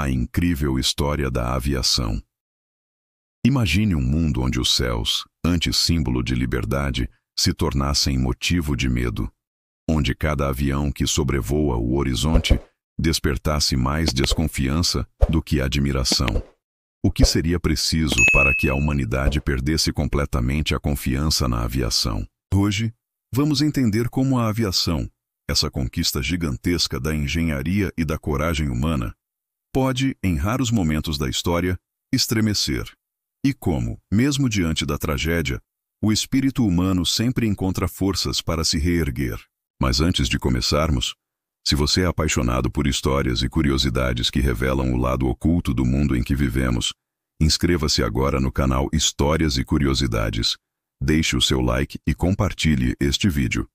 A incrível história da aviação. Imagine um mundo onde os céus, antes símbolo de liberdade, se tornassem motivo de medo. Onde cada avião que sobrevoa o horizonte despertasse mais desconfiança do que admiração. O que seria preciso para que a humanidade perdesse completamente a confiança na aviação? Hoje, vamos entender como a aviação, essa conquista gigantesca da engenharia e da coragem humana, pode, em raros momentos da história, estremecer. E como, mesmo diante da tragédia, o espírito humano sempre encontra forças para se reerguer. Mas antes de começarmos, se você é apaixonado por histórias e curiosidades que revelam o lado oculto do mundo em que vivemos, inscreva-se agora no canal Histórias e Curiosidades, deixe o seu like e compartilhe este vídeo.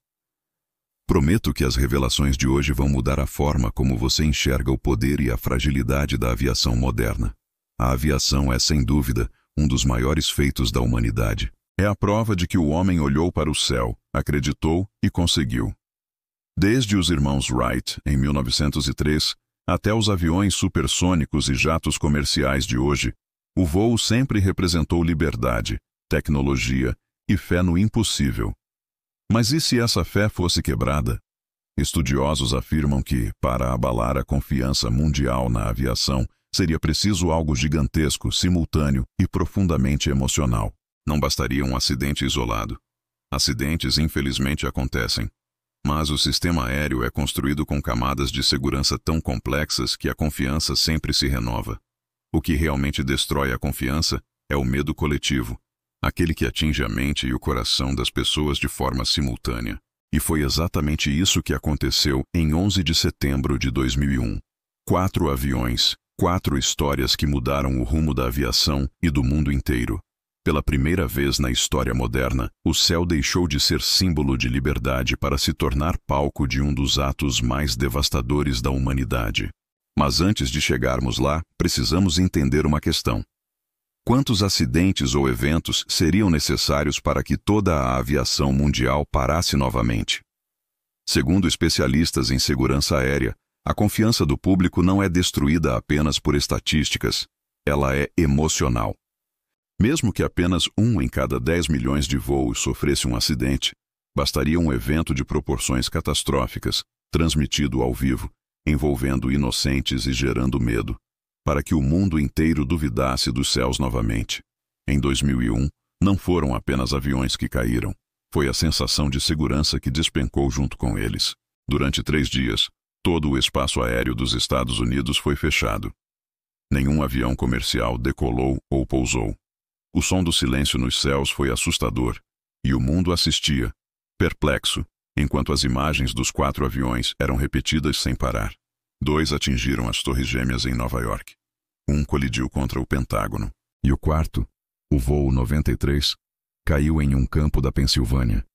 Prometo que as revelações de hoje vão mudar a forma como você enxerga o poder e a fragilidade da aviação moderna. A aviação é, sem dúvida, um dos maiores feitos da humanidade. É a prova de que o homem olhou para o céu, acreditou e conseguiu. Desde os irmãos Wright, em 1903, até os aviões supersônicos e jatos comerciais de hoje, o voo sempre representou liberdade, tecnologia e fé no impossível. Mas e se essa fé fosse quebrada? Estudiosos afirmam que, para abalar a confiança mundial na aviação, seria preciso algo gigantesco, simultâneo e profundamente emocional. Não bastaria um acidente isolado. Acidentes, infelizmente, acontecem. Mas o sistema aéreo é construído com camadas de segurança tão complexas que a confiança sempre se renova. O que realmente destrói a confiança é o medo coletivo, aquele que atinge a mente e o coração das pessoas de forma simultânea. E foi exatamente isso que aconteceu em 11 de setembro de 2001. 4 aviões, 4 histórias que mudaram o rumo da aviação e do mundo inteiro. Pela primeira vez na história moderna, o céu deixou de ser símbolo de liberdade para se tornar palco de um dos atos mais devastadores da humanidade. Mas antes de chegarmos lá, precisamos entender uma questão. Quantos acidentes ou eventos seriam necessários para que toda a aviação mundial parasse novamente? Segundo especialistas em segurança aérea, a confiança do público não é destruída apenas por estatísticas, ela é emocional. Mesmo que apenas 1 em cada 10 milhões de voos sofresse um acidente, bastaria um evento de proporções catastróficas, transmitido ao vivo, envolvendo inocentes e gerando medo, para que o mundo inteiro duvidasse dos céus novamente. Em 2001, não foram apenas aviões que caíram, foi a sensação de segurança que despencou junto com eles. Durante 3 dias, todo o espaço aéreo dos Estados Unidos foi fechado. Nenhum avião comercial decolou ou pousou. O som do silêncio nos céus foi assustador, e o mundo assistia, perplexo, enquanto as imagens dos 4 aviões eram repetidas sem parar. 2 atingiram as Torres Gêmeas em Nova York. 1 colidiu contra o Pentágono. E o 4º, o voo 93, caiu em um campo da Pensilvânia,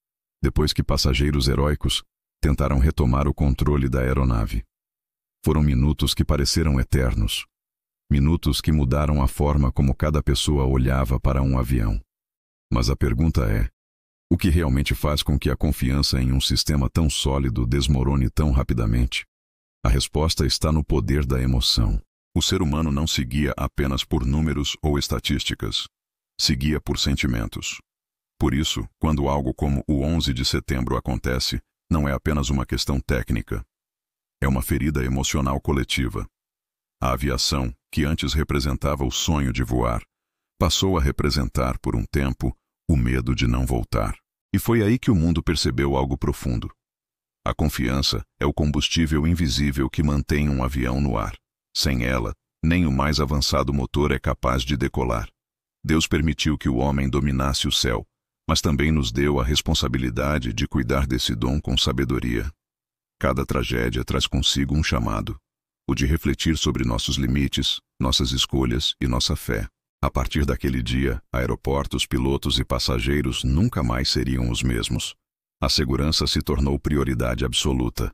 depois que passageiros heróicos tentaram retomar o controle da aeronave. Foram minutos que pareceram eternos. Minutos que mudaram a forma como cada pessoa olhava para um avião. Mas a pergunta é: o que realmente faz com que a confiança em um sistema tão sólido desmorone tão rapidamente? A resposta está no poder da emoção. O ser humano não se guia apenas por números ou estatísticas. Se guia por sentimentos. Por isso, quando algo como o 11 de setembro acontece, não é apenas uma questão técnica. É uma ferida emocional coletiva. A aviação, que antes representava o sonho de voar, passou a representar, por um tempo, o medo de não voltar. E foi aí que o mundo percebeu algo profundo. A confiança é o combustível invisível que mantém um avião no ar. Sem ela, nem o mais avançado motor é capaz de decolar. Deus permitiu que o homem dominasse o céu, mas também nos deu a responsabilidade de cuidar desse dom com sabedoria. Cada tragédia traz consigo um chamado, o de refletir sobre nossos limites, nossas escolhas e nossa fé. A partir daquele dia, aeroportos, pilotos e passageiros nunca mais seriam os mesmos. A segurança se tornou prioridade absoluta.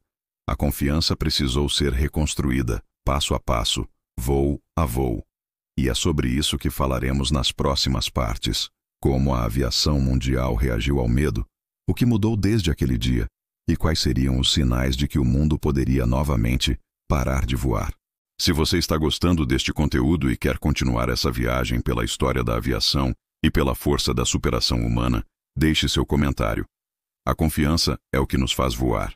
A confiança precisou ser reconstruída, passo a passo, voo a voo. E é sobre isso que falaremos nas próximas partes. Como a aviação mundial reagiu ao medo, o que mudou desde aquele dia, e quais seriam os sinais de que o mundo poderia novamente parar de voar. Se você está gostando deste conteúdo e quer continuar essa viagem pela história da aviação e pela força da superação humana, deixe seu comentário. A confiança é o que nos faz voar.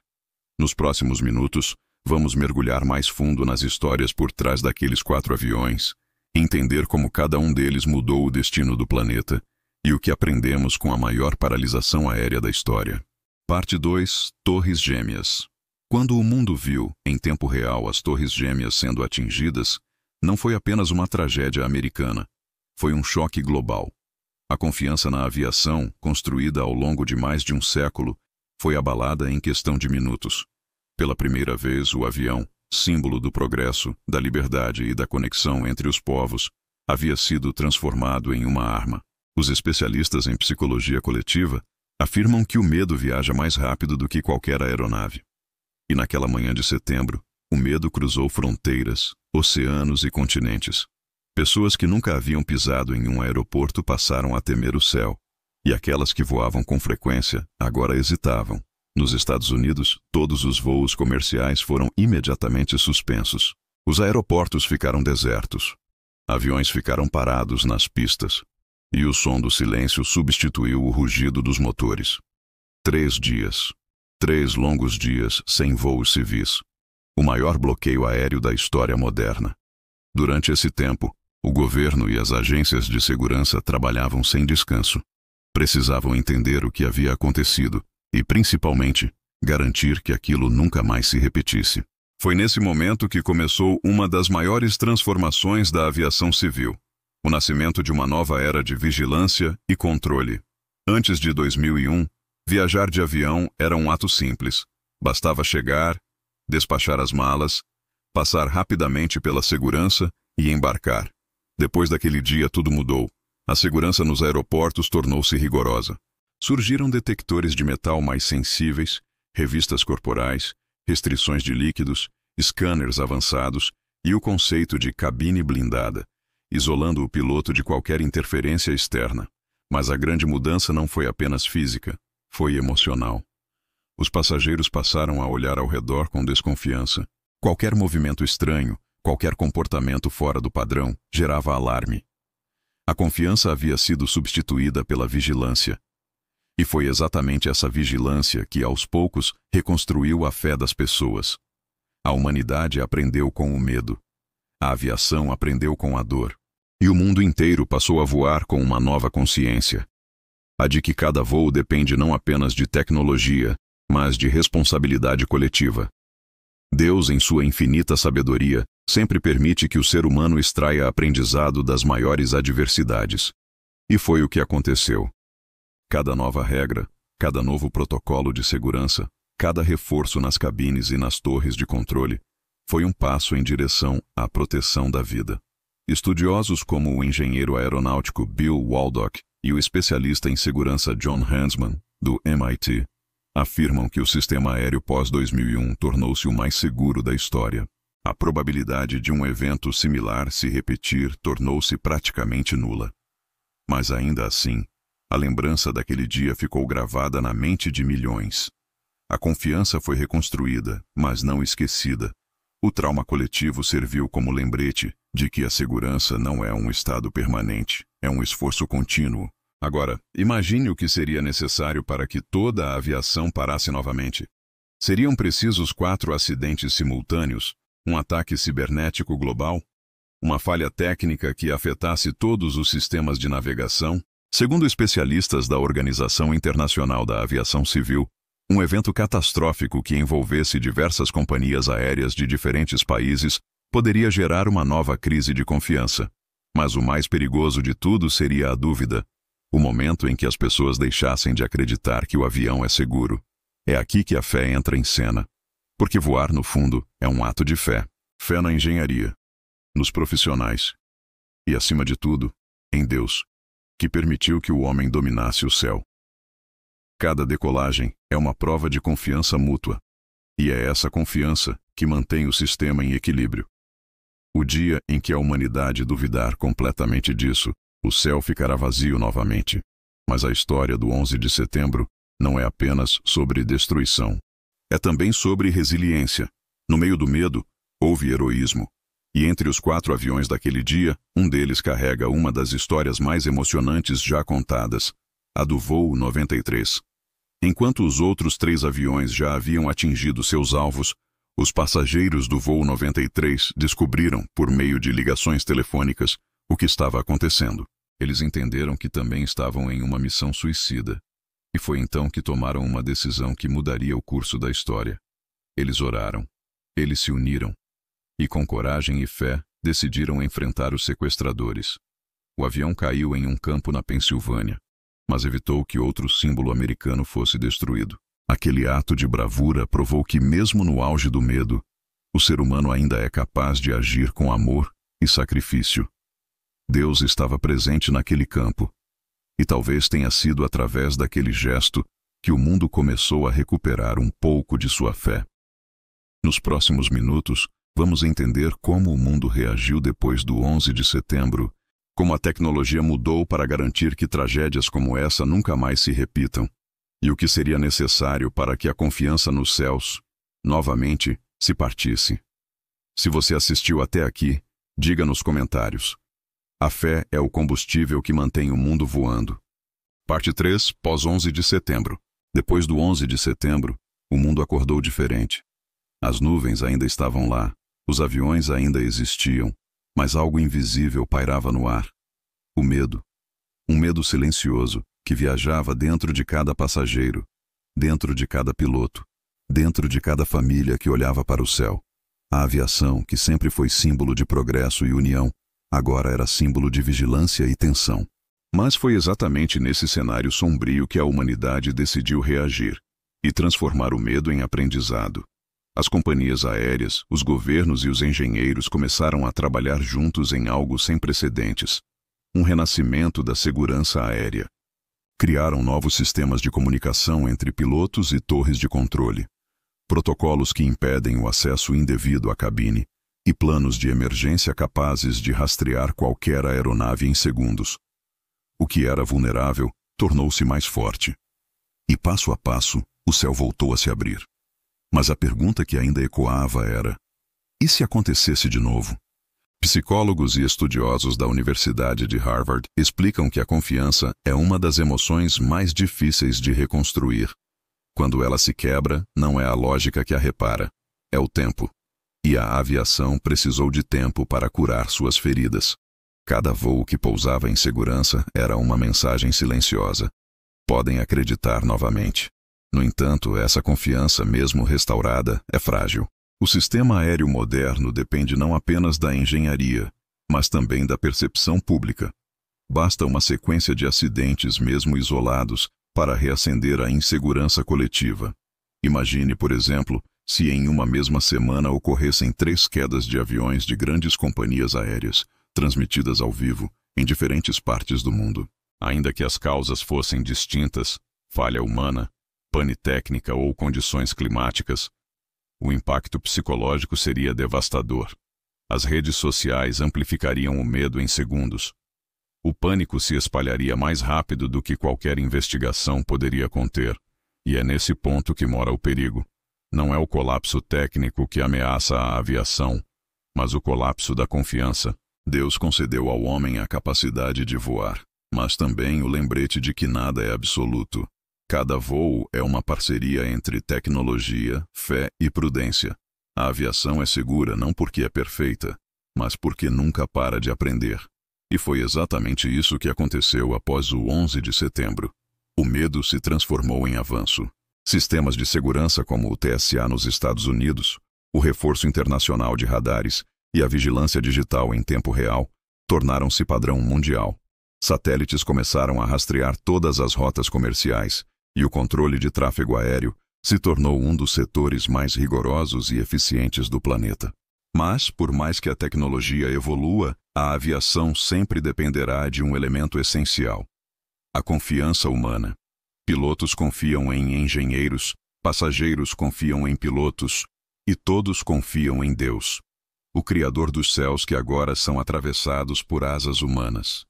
Nos próximos minutos, vamos mergulhar mais fundo nas histórias por trás daqueles 4 aviões, entender como cada um deles mudou o destino do planeta e o que aprendemos com a maior paralisação aérea da história. Parte 2. Torres Gêmeas. Quando o mundo viu, em tempo real, as Torres Gêmeas sendo atingidas, não foi apenas uma tragédia americana. Foi um choque global. A confiança na aviação, construída ao longo de mais de um século, foi abalada em questão de minutos. Pela primeira vez, o avião, símbolo do progresso, da liberdade e da conexão entre os povos, havia sido transformado em uma arma. Os especialistas em psicologia coletiva afirmam que o medo viaja mais rápido do que qualquer aeronave. E naquela manhã de setembro, o medo cruzou fronteiras, oceanos e continentes. Pessoas que nunca haviam pisado em um aeroporto passaram a temer o céu, e aquelas que voavam com frequência agora hesitavam. Nos Estados Unidos, todos os voos comerciais foram imediatamente suspensos. Os aeroportos ficaram desertos. Aviões ficaram parados nas pistas. E o som do silêncio substituiu o rugido dos motores. 3 dias. 3 longos dias sem voos civis. O maior bloqueio aéreo da história moderna. Durante esse tempo, o governo e as agências de segurança trabalhavam sem descanso. Precisavam entender o que havia acontecido e, principalmente, garantir que aquilo nunca mais se repetisse. Foi nesse momento que começou uma das maiores transformações da aviação civil. O nascimento de uma nova era de vigilância e controle. Antes de 2001, viajar de avião era um ato simples. Bastava chegar, despachar as malas, passar rapidamente pela segurança e embarcar. Depois daquele dia, tudo mudou. A segurança nos aeroportos tornou-se rigorosa. Surgiram detectores de metal mais sensíveis, revistas corporais, restrições de líquidos, scanners avançados e o conceito de cabine blindada, isolando o piloto de qualquer interferência externa. Mas a grande mudança não foi apenas física, foi emocional. Os passageiros passaram a olhar ao redor com desconfiança. Qualquer movimento estranho, qualquer comportamento fora do padrão, gerava alarme. A confiança havia sido substituída pela vigilância. E foi exatamente essa vigilância que, aos poucos, reconstruiu a fé das pessoas. A humanidade aprendeu com o medo. A aviação aprendeu com a dor. E o mundo inteiro passou a voar com uma nova consciência. A de que cada voo depende não apenas de tecnologia, mas de responsabilidade coletiva. Deus, em sua infinita sabedoria, sempre permite que o ser humano extraia aprendizado das maiores adversidades. E foi o que aconteceu. Cada nova regra, cada novo protocolo de segurança, cada reforço nas cabines e nas torres de controle, foi um passo em direção à proteção da vida. Estudiosos como o engenheiro aeronáutico Bill Waldock e o especialista em segurança John Huntsman, do MIT, afirmam que o sistema aéreo pós-2001 tornou-se o mais seguro da história. A probabilidade de um evento similar se repetir tornou-se praticamente nula. Mas ainda assim, a lembrança daquele dia ficou gravada na mente de milhões. A confiança foi reconstruída, mas não esquecida. O trauma coletivo serviu como lembrete de que a segurança não é um estado permanente, é um esforço contínuo. Agora, imagine o que seria necessário para que toda a aviação parasse novamente. Seriam precisos 4 acidentes simultâneos, um ataque cibernético global, uma falha técnica que afetasse todos os sistemas de navegação. Segundo especialistas da Organização Internacional da Aviação Civil, um evento catastrófico que envolvesse diversas companhias aéreas de diferentes países poderia gerar uma nova crise de confiança. Mas o mais perigoso de tudo seria a dúvida, o momento em que as pessoas deixassem de acreditar que o avião é seguro. É aqui que a fé entra em cena. Porque voar, no fundo, é um ato de fé. Fé na engenharia, nos profissionais e, acima de tudo, em Deus, que permitiu que o homem dominasse o céu. Cada decolagem é uma prova de confiança mútua. E é essa confiança que mantém o sistema em equilíbrio. O dia em que a humanidade duvidar completamente disso, o céu ficará vazio novamente. Mas a história do 11 de setembro não é apenas sobre destruição. É também sobre resiliência. No meio do medo, houve heroísmo. E entre os 4 aviões daquele dia, um deles carrega uma das histórias mais emocionantes já contadas, a do voo 93. Enquanto os outros 3 aviões já haviam atingido seus alvos, os passageiros do voo 93 descobriram, por meio de ligações telefônicas, o que estava acontecendo. Eles entenderam que também estavam em uma missão suicida. E foi então que tomaram uma decisão que mudaria o curso da história. Eles oraram. Eles se uniram. E com coragem e fé, decidiram enfrentar os sequestradores. O avião caiu em um campo na Pensilvânia, mas evitou que outro símbolo americano fosse destruído. Aquele ato de bravura provou que, mesmo no auge do medo, o ser humano ainda é capaz de agir com amor e sacrifício. Deus estava presente naquele campo, e talvez tenha sido através daquele gesto que o mundo começou a recuperar um pouco de sua fé. Nos próximos minutos, vamos entender como o mundo reagiu depois do 11 de setembro, como a tecnologia mudou para garantir que tragédias como essa nunca mais se repitam, e o que seria necessário para que a confiança nos céus, novamente, se partisse. Se você assistiu até aqui, diga nos comentários. A fé é o combustível que mantém o mundo voando. Parte 3, pós-11 de setembro. Depois do 11 de setembro, o mundo acordou diferente. As nuvens ainda estavam lá, os aviões ainda existiam, mas algo invisível pairava no ar. O medo. Um medo silencioso que viajava dentro de cada passageiro, dentro de cada piloto, dentro de cada família que olhava para o céu. A aviação, que sempre foi símbolo de progresso e união, agora era símbolo de vigilância e tensão. Mas foi exatamente nesse cenário sombrio que a humanidade decidiu reagir e transformar o medo em aprendizado. As companhias aéreas, os governos e os engenheiros começaram a trabalhar juntos em algo sem precedentes. Um renascimento da segurança aérea. Criaram novos sistemas de comunicação entre pilotos e torres de controle, protocolos que impedem o acesso indevido à cabine e planos de emergência capazes de rastrear qualquer aeronave em segundos. O que era vulnerável tornou-se mais forte. E passo a passo, o céu voltou a se abrir. Mas a pergunta que ainda ecoava era: e se acontecesse de novo? Psicólogos e estudiosos da Universidade de Harvard explicam que a confiança é uma das emoções mais difíceis de reconstruir. Quando ela se quebra, não é a lógica que a repara, é o tempo. E a aviação precisou de tempo para curar suas feridas. Cada voo que pousava em segurança era uma mensagem silenciosa. Podem acreditar novamente. No entanto, essa confiança, mesmo restaurada, é frágil. O sistema aéreo moderno depende não apenas da engenharia, mas também da percepção pública. Basta uma sequência de acidentes, mesmo isolados, para reacender a insegurança coletiva. Imagine, por exemplo, se em uma mesma semana ocorressem 3 quedas de aviões de grandes companhias aéreas, transmitidas ao vivo, em diferentes partes do mundo. Ainda que as causas fossem distintas, falha humana, pane técnica ou condições climáticas, o impacto psicológico seria devastador. As redes sociais amplificariam o medo em segundos. O pânico se espalharia mais rápido do que qualquer investigação poderia conter. E é nesse ponto que mora o perigo. Não é o colapso técnico que ameaça a aviação, mas o colapso da confiança. Deus concedeu ao homem a capacidade de voar, mas também o lembrete de que nada é absoluto. Cada voo é uma parceria entre tecnologia, fé e prudência. A aviação é segura não porque é perfeita, mas porque nunca para de aprender. E foi exatamente isso que aconteceu após o 11 de setembro. O medo se transformou em avanço. Sistemas de segurança como o TSA nos Estados Unidos, o reforço internacional de radares e a vigilância digital em tempo real tornaram-se padrão mundial. Satélites começaram a rastrear todas as rotas comerciais, e o controle de tráfego aéreo se tornou um dos setores mais rigorosos e eficientes do planeta. Mas, por mais que a tecnologia evolua, a aviação sempre dependerá de um elemento essencial: a confiança humana. Pilotos confiam em engenheiros, passageiros confiam em pilotos, e todos confiam em Deus, o Criador dos céus que agora são atravessados por asas humanas.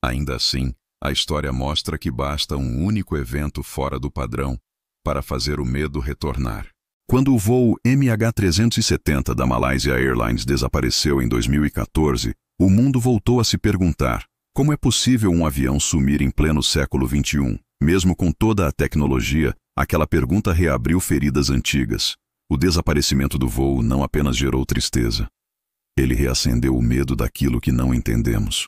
Ainda assim, a história mostra que basta um único evento fora do padrão para fazer o medo retornar. Quando o voo MH370 da Malaysia Airlines desapareceu em 2014, o mundo voltou a se perguntar: como é possível um avião sumir em pleno século XXI? Mesmo com toda a tecnologia, aquela pergunta reabriu feridas antigas. O desaparecimento do voo não apenas gerou tristeza. Ele reacendeu o medo daquilo que não entendemos.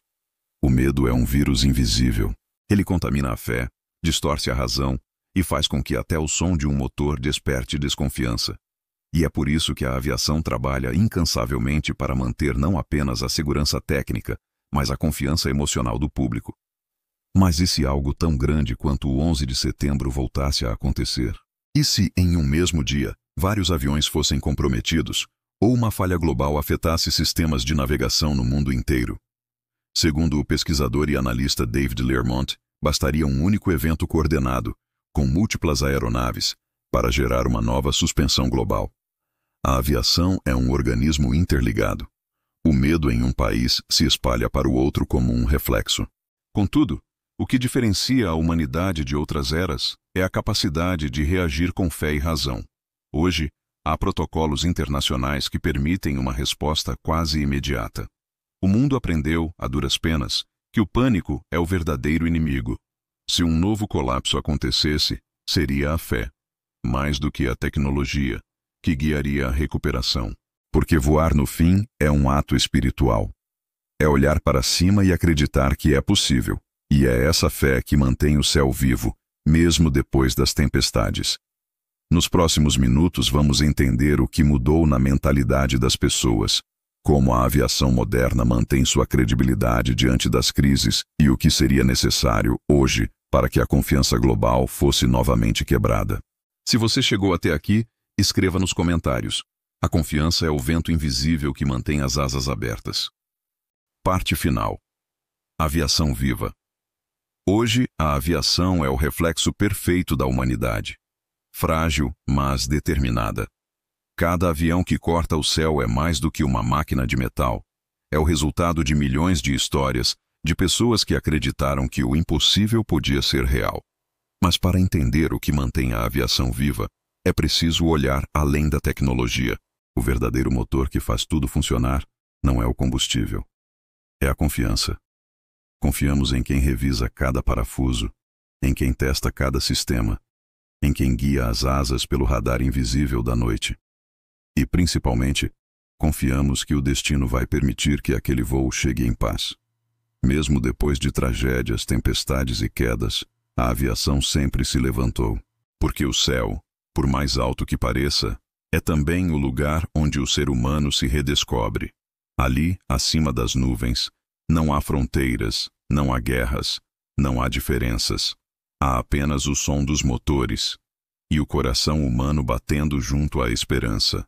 O medo é um vírus invisível. Ele contamina a fé, distorce a razão e faz com que até o som de um motor desperte desconfiança. E é por isso que a aviação trabalha incansavelmente para manter não apenas a segurança técnica, mas a confiança emocional do público. Mas e se algo tão grande quanto o 11 de setembro voltasse a acontecer? E se, em um mesmo dia, vários aviões fossem comprometidos, ou uma falha global afetasse sistemas de navegação no mundo inteiro? Segundo o pesquisador e analista David Learmonth, bastaria um único evento coordenado, com múltiplas aeronaves, para gerar uma nova suspensão global. A aviação é um organismo interligado. O medo em um país se espalha para o outro como um reflexo. Contudo, o que diferencia a humanidade de outras eras é a capacidade de reagir com fé e razão. Hoje, há protocolos internacionais que permitem uma resposta quase imediata. O mundo aprendeu, a duras penas, que o pânico é o verdadeiro inimigo. Se um novo colapso acontecesse, seria a fé, mais do que a tecnologia, que guiaria a recuperação. Porque voar no fim é um ato espiritual. É olhar para cima e acreditar que é possível. E é essa fé que mantém o céu vivo, mesmo depois das tempestades. Nos próximos minutos vamos entender o que mudou na mentalidade das pessoas, como a aviação moderna mantém sua credibilidade diante das crises e o que seria necessário hoje para que a confiança global fosse novamente quebrada. Se você chegou até aqui, escreva nos comentários. A confiança é o vento invisível que mantém as asas abertas. Parte final. Aviação viva. Hoje, a aviação é o reflexo perfeito da humanidade. Frágil, mas determinada. Cada avião que corta o céu é mais do que uma máquina de metal. É o resultado de milhões de histórias, de pessoas que acreditaram que o impossível podia ser real. Mas para entender o que mantém a aviação viva, é preciso olhar além da tecnologia. O verdadeiro motor que faz tudo funcionar não é o combustível. É a confiança. Confiamos em quem revisa cada parafuso, em quem testa cada sistema, em quem guia as asas pelo radar invisível da noite. E, principalmente, confiamos que o destino vai permitir que aquele voo chegue em paz. Mesmo depois de tragédias, tempestades e quedas, a aviação sempre se levantou. Porque o céu, por mais alto que pareça, é também o lugar onde o ser humano se redescobre. Ali, acima das nuvens, não há fronteiras, não há guerras, não há diferenças. Há apenas o som dos motores e o coração humano batendo junto à esperança.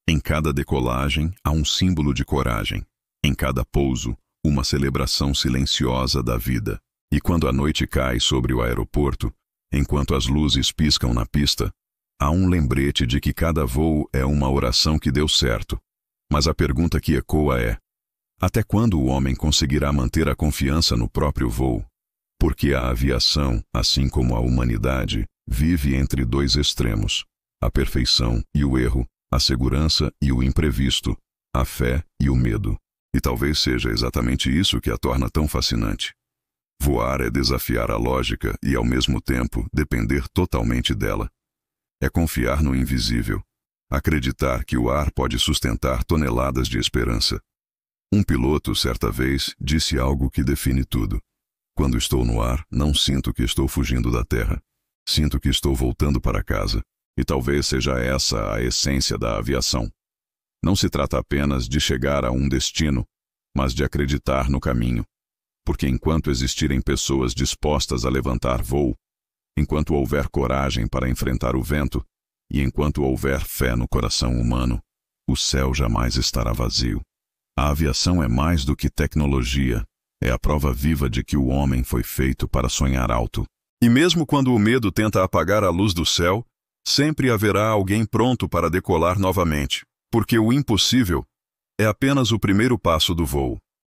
Em cada decolagem há um símbolo de coragem. Em cada pouso, uma celebração silenciosa da vida. E quando a noite cai sobre o aeroporto, enquanto as luzes piscam na pista, há um lembrete de que cada voo é uma oração que deu certo. Mas a pergunta que ecoa é: até quando o homem conseguirá manter a confiança no próprio voo? Porque a aviação, assim como a humanidade, vive entre dois extremos: a perfeição e o erro, a segurança e o imprevisto, a fé e o medo. E talvez seja exatamente isso que a torna tão fascinante. Voar é desafiar a lógica e, ao mesmo tempo, depender totalmente dela. É confiar no invisível, acreditar que o ar pode sustentar toneladas de esperança. Um piloto, certa vez, disse algo que define tudo. Quando estou no ar, não sinto que estou fugindo da terra. Sinto que estou voltando para casa. E talvez seja essa a essência da aviação. Não se trata apenas de chegar a um destino, mas de acreditar no caminho. Porque enquanto existirem pessoas dispostas a levantar voo, enquanto houver coragem para enfrentar o vento, e enquanto houver fé no coração humano, o céu jamais estará vazio. A aviação é mais do que tecnologia, é a prova viva de que o homem foi feito para sonhar alto. E mesmo quando o medo tenta apagar a luz do céu, sempre haverá alguém pronto para decolar novamente, porque o impossível é apenas o primeiro passo do voo.